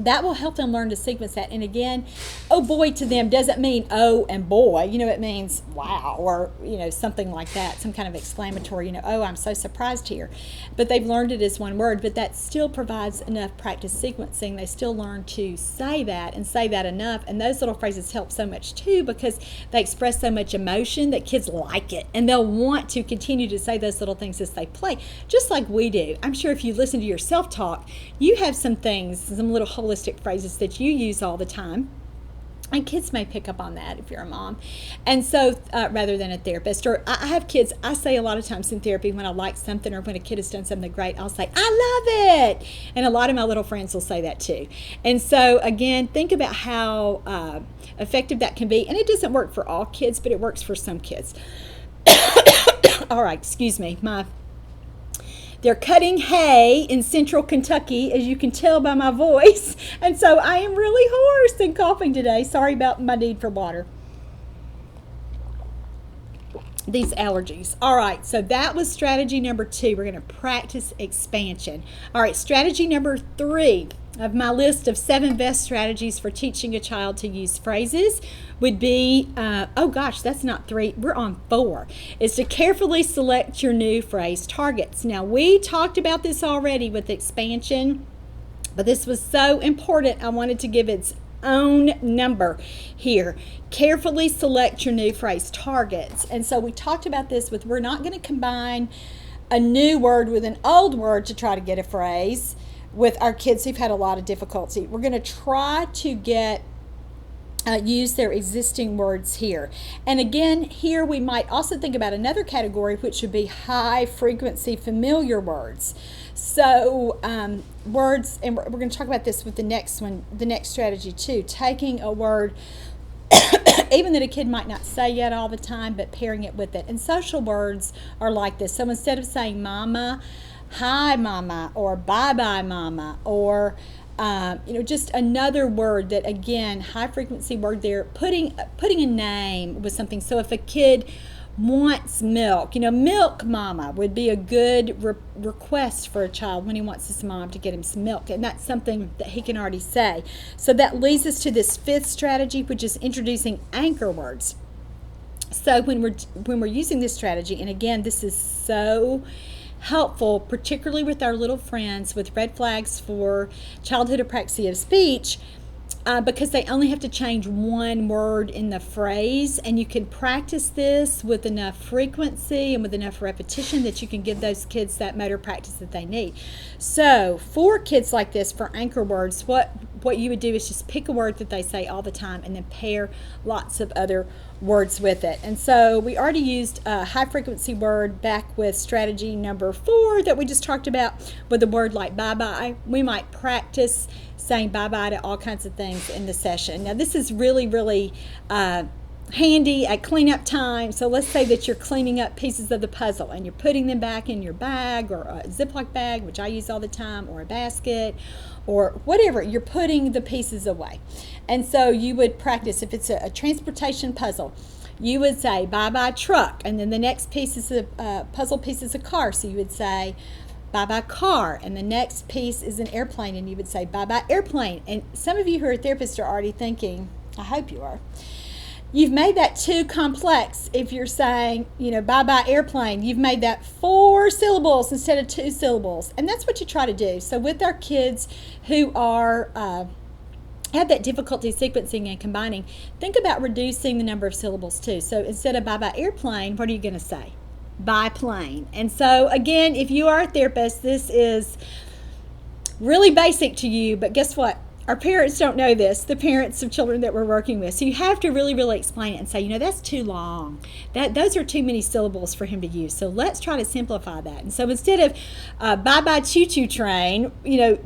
that will help them learn to sequence that. And again, oh boy to them doesn't mean oh and boy. It means wow, or something like that, some kind of exclamatory, oh, I'm so surprised here. But they've learned it as one word, but that still provides enough practice sequencing. They still learn to say that and say that enough. And those little phrases help so much too, because they express so much emotion that kids like it, and they'll want to continue to say those little things as they play, just like we do. I'm sure if you listen to your self-talk, you have some things, some little holistic phrases that you use all the time. And kids may pick up on that if you're a mom. And so rather than a therapist, or I have kids, I say a lot of times in therapy when I like something or when a kid has done something great, I'll say, I love it. And a lot of my little friends will say that too. And so again, think about how effective that can be. And it doesn't work for all kids, but it works for some kids. All right, excuse me. They're cutting hay in central Kentucky, as you can tell by my voice. And so I am really hoarse and coughing today. Sorry about my need for water. these allergies. All right, so that was strategy number 2. We're going to practice expansion. All right, strategy number 3 of my list of 7 best strategies for teaching a child to use phrases would be, oh gosh, that's not 3, we're on 4, is to carefully select your new phrase targets. Now, we talked about this already with expansion, but this was so important, I wanted to give its own number here. Carefully select your new phrase targets. And so we talked about this with, we're not going to combine a new word with an old word to try to get a phrase with our kids who've had a lot of difficulty. We're going to try to get use their existing words here. And again, here we might also think about another category, which would be high frequency familiar words. So words, and we're going to talk about this with the next one, the next strategy too, taking a word even that a kid might not say yet all the time, but pairing it with it. And social words are like this. So instead of saying mama, hi mama, or bye bye mama, or just another word that, again, high frequency word there, putting a name with something. So if a kid wants milk, milk mama would be a good request for a child when he wants his mom to get him some milk, and that's something that he can already say. So that leads us to this 5th strategy, which is introducing anchor words. So when we're using this strategy, and again, this is so helpful, particularly with our little friends with red flags for childhood apraxia of speech, because they only have to change one word in the phrase, and you can practice this with enough frequency and with enough repetition that you can give those kids that motor practice that they need. So for kids like this, for anchor words, what you would do is just pick a word that they say all the time and then pair lots of other words with it. And so we already used a high frequency word back with strategy number 4 that we just talked about with a word like bye-bye. We might practice saying bye-bye to all kinds of things in the session. Now this is really, really handy at cleanup time. So let's say that you're cleaning up pieces of the puzzle and you're putting them back in your bag, or a Ziploc bag, which I use all the time, or a basket, or whatever. You're putting the pieces away. And so you would practice, if it's a transportation puzzle, you would say bye-bye truck, and then the next piece is a puzzle piece is a car, so you would say bye-bye car, and the next piece is an airplane, and you would say bye-bye airplane. And some of you who are therapists are already thinking, I hope you are, you've made that too complex. If you're saying, bye-bye airplane, you've made that 4 syllables instead of 2 syllables. And that's what you try to do. So with our kids who are have that difficulty sequencing and combining, think about reducing the number of syllables too. So instead of bye-bye airplane, what are you going to say? Biplane. And so again, if you are a therapist, this is really basic to you, but guess what? Our parents don't know this, the parents of children that we're working with. So you have to really, really explain it and say, that's too long. Those are too many syllables for him to use. So let's try to simplify that. And so instead of bye-bye choo-choo train,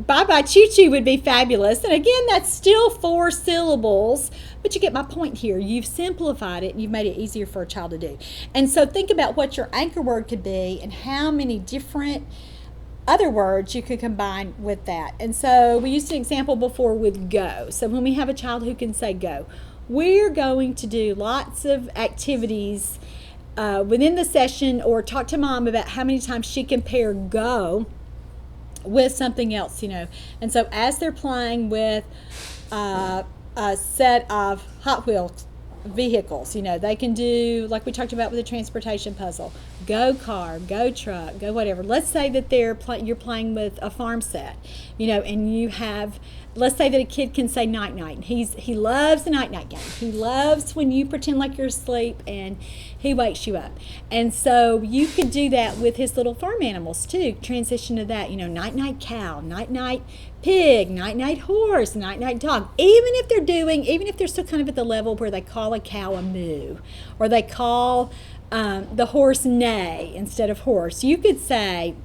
bye-bye choo-choo would be fabulous. And again, that's still 4 syllables, but you get my point here. You've simplified it and you've made it easier for a child to do. And so think about what your anchor word could be and how many different other words you could combine with that. And so we used an example before with go. So when we have a child who can say go, we're going to do lots of activities within the session, or talk to mom about how many times she can pair go with something else, And so as they're playing with a set of Hot Wheels vehicles, they can do, like we talked about with the transportation puzzle, go car, go truck, go whatever. Let's say that you're playing with a farm set, and you have, let's say that a kid can say night night. He loves the night night game. He loves when you pretend like you're asleep and he wakes you up. And so you could do that with his little farm animals too. Transition to that, night night cow, night night pig, night night horse, night night dog. Even if they're still kind of at the level where they call a cow a moo, or they call the horse neigh instead of horse, you could say,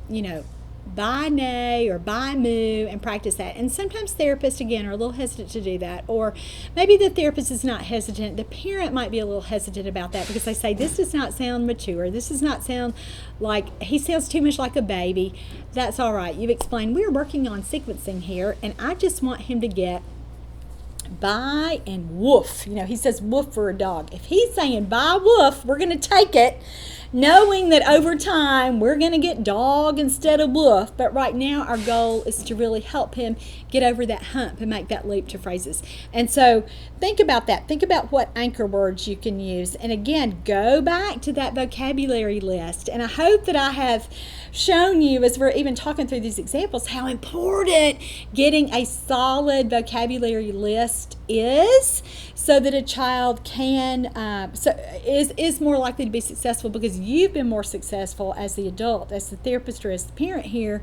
bye neigh or bye moo, and practice that. And sometimes therapists, again, are a little hesitant to do that, or maybe the therapist is not hesitant. The parent might be a little hesitant about that because they say, this does not sound mature. This does not sound like, he sounds too much like a baby. That's all right. You've explained we're working on sequencing here, and I just want him to get bye and woof. He says woof for a dog. If he's saying bye woof, we're going to take it, knowing that over time we're going to get dog instead of woof. But right now our goal is to really help him get over that hump and make that leap to phrases. And so think about that. Think about what anchor words you can use. And again, go back to that vocabulary list. And I hope that I have shown you, as we're even talking through these examples, how important getting a solid vocabulary list is, so that a child is more likely to be successful, because you've been more successful as the adult, as the therapist, or as the parent here,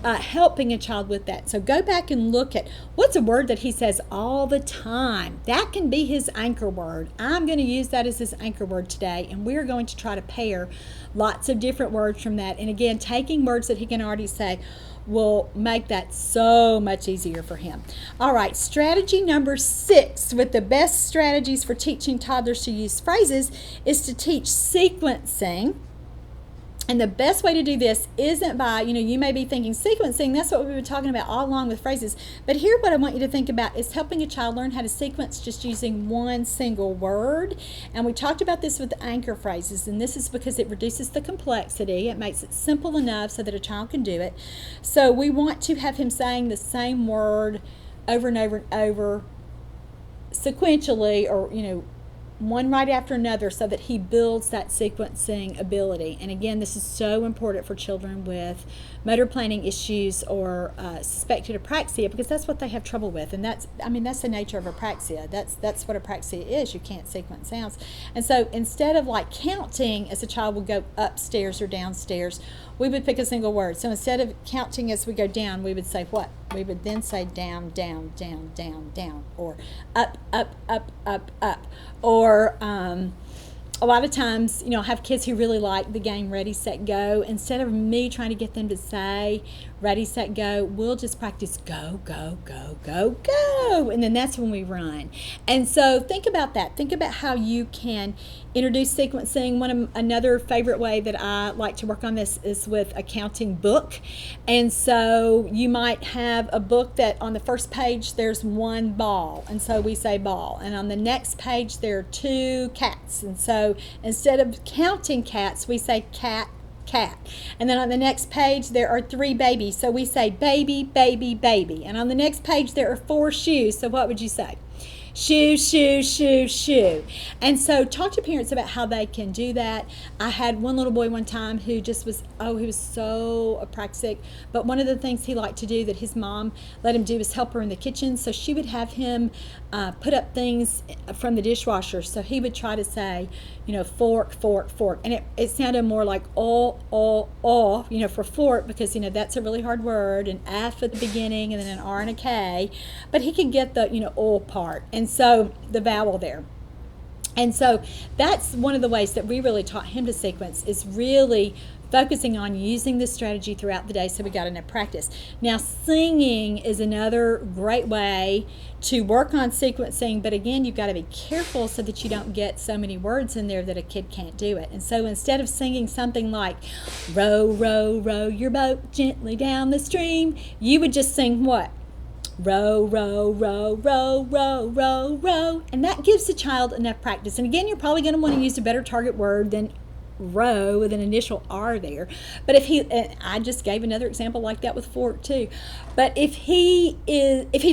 helping a child with that. So go back and look at what's a word that he says all the time. That can be his anchor word. I'm going to use that as his anchor word today, and we're going to try to pair lots of different words from that. And again, taking words that he can already say will make that so much easier for him. All right, strategy number 6, with the best strategies for teaching toddlers to use phrases, is to teach sequencing. And the best way to do this isn't by, you may be thinking sequencing, that's what we've been talking about all along with phrases. But here what I want you to think about is helping a child learn how to sequence just using one single word. And we talked about this with the anchor phrases, and this is because it reduces the complexity. It makes it simple enough so that a child can do it. So we want to have him saying the same word over and over and over sequentially, or, one right after another, so that he builds that sequencing ability. And again, this is so important for children with motor planning issues or suspected apraxia, because that's what they have trouble with. And that's the nature of apraxia. That's what apraxia is. You can't sequence sounds. And so instead of like counting as a child would go upstairs or downstairs, we would pick a single word. So instead of counting as we go down, we would say what? We would then say down, down, down, down, down, or up, up, up, up, up. Or a lot of times, I have kids who really like the game Ready, Set, Go. Instead of me trying to get them to say Ready, Set, Go, we'll just practice go, go, go, go, go. And then that's when we run. And so think about that. Think about how you can introduce sequencing. Another favorite way that I like to work on this is with a counting book. And so you might have a book that on the first page there's one ball, and so we say ball. And on the next page there are 2 cats. And so instead of counting cats, we say cat, cat. And then on the next page there are 3 babies, so we say baby, baby, baby. And on the next page there are 4 shoes, so what would you say? Shoe, shoe, shoe, shoe. And so talk to parents about how they can do that. I had one little boy one time who just was, he was so apraxic. But one of the things he liked to do that his mom let him do was help her in the kitchen. So she would have him put up things from the dishwasher. So he would try to say, fork, fork, fork. And it sounded more like for fork, because, that's a really hard word, an F at the beginning and then an R and a K. But he could get the, part. And so the vowel there. And so that's one of the ways that we really taught him to sequence, is really focusing on using this strategy throughout the day, so we got enough practice. Now, singing is another great way to work on sequencing, but again, you've got to be careful so that you don't get so many words in there that a kid can't do it. And so instead of singing something like, row, row, row your boat gently down the stream, you would just sing what? Row, row, row, row, row, row, row. And that gives the child enough practice. And again, you're probably going to want to use a better target word than row with an initial R there. But I just gave another example like that with fork too. But if he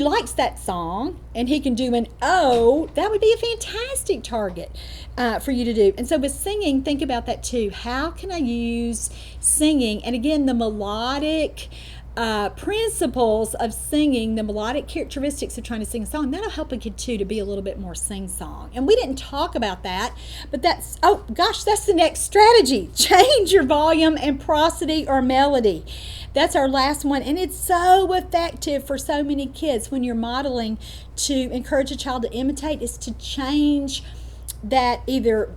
likes that song and he can do an O, that would be a fantastic target for you to do. And so with singing, think about that too. How can I use singing? And again, the melodic principles of singing, the melodic characteristics of trying to sing a song, that'll help a kid too to be a little bit more sing-song. And we didn't talk about that, but that's the next strategy. Change your volume and prosody or melody. That's our last one, and it's so effective for so many kids when you're modeling to encourage a child to imitate, is to change that either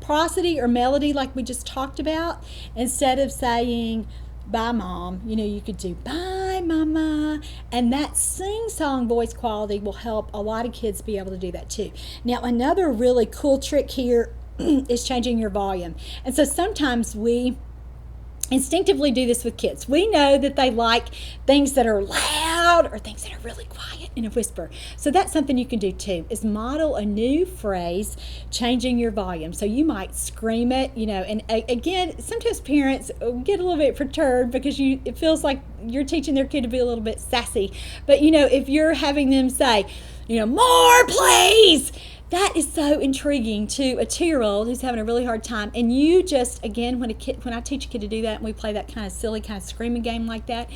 prosody or melody like we just talked about. Instead of saying bye mom, you could do bye mama, and that sing-song voice quality will help a lot of kids be able to do that too. Now, another really cool trick here is changing your volume. And so sometimes we instinctively do this with kids. We know that they like things that are loud loud or things that are really quiet in a whisper. So that's something you can do too, is model a new phrase, changing your volume. So you might scream it, and again, sometimes parents get a little bit perturbed because it feels like you're teaching their kid to be a little bit sassy. But if you're having them say, more please, that is so intriguing to a 2-year-old who's having a really hard time. And you just, again, when I teach a kid to do that and we play that kind of silly kind of screaming game like that,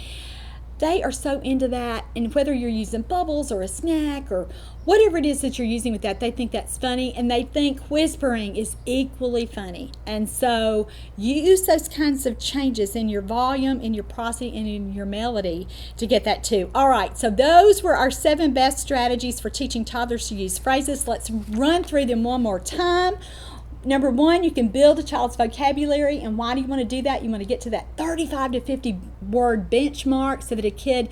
they are so into that. And whether you're using bubbles or a snack or whatever it is that you're using with that, they think that's funny, and they think whispering is equally funny. And so use those kinds of changes in your volume, in your prosody, and in your melody to get that too. All right, so those were our 7 best strategies for teaching toddlers to use phrases. Let's run through them one more time. Number 1, you can build a child's vocabulary. And why do you want to do that? You want to get to that 35 to 50 word benchmark so that a kid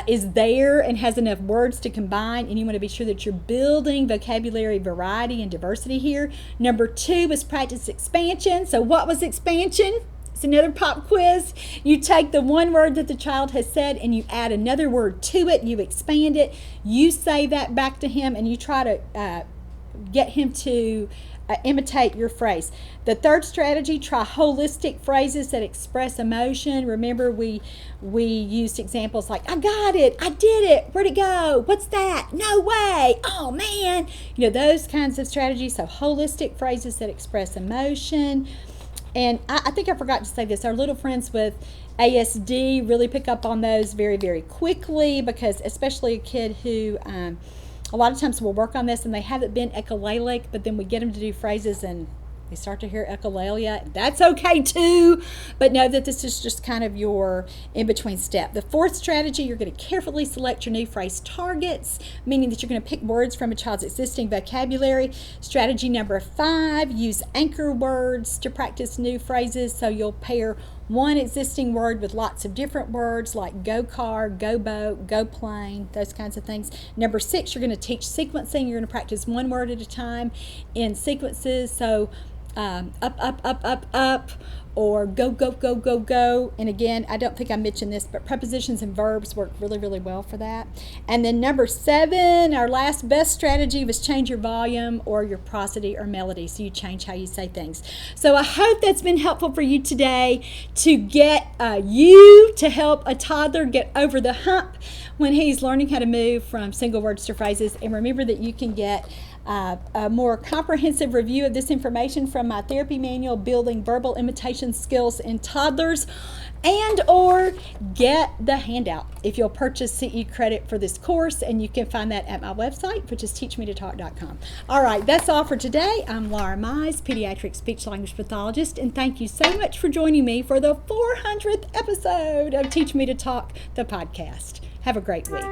is there and has enough words to combine. And you want to be sure that you're building vocabulary variety and diversity here. Number 2 is practice expansion. So what was expansion? It's another pop quiz. You take the one word that the child has said and you add another word to it. You expand it. You say that back to him and you try to get him to imitate your phrase. The 3rd strategy, try holistic phrases that express emotion. Remember, we used examples like, I got it, I did it, where'd it go, what's that, no way, oh man, those kinds of strategies. So holistic phrases that express emotion. And I think I forgot to say this, our little friends with ASD really pick up on those very, very quickly, because especially a kid who a lot of times we'll work on this and they haven't been echolalic, but then we get them to do phrases and they start to hear echolalia. That's okay too, but know that this is just kind of your in-between step. The 4th strategy, you're going to carefully select your new phrase targets, meaning that you're going to pick words from a child's existing vocabulary. Strategy number 5, use anchor words to practice new phrases. So you'll pair one existing word with lots of different words like go car, go boat, go plane, those kinds of things. Number 6, you're going to teach sequencing. You're going to practice one word at a time in sequences. So up, or go, go, go, go, go. And again, I don't think I mentioned this, but prepositions and verbs work really, really well for that. And then number 7, our last best strategy was change your volume or your prosody or melody. So you change how you say things. So I hope that's been helpful for you today to get you to help a toddler get over the hump when he's learning how to move from single words to phrases. And remember that you can get a more comprehensive review of this information from my therapy manual, Building Verbal Imitation Skills in Toddlers, and or get the handout if you'll purchase CE credit for this course, and you can find that at my website, which is teachmetotalk.com. All right, that's all for today. I'm Laura Mize, pediatric speech language pathologist, and thank you so much for joining me for the 400th episode of Teach Me to Talk, the podcast. Have a great week.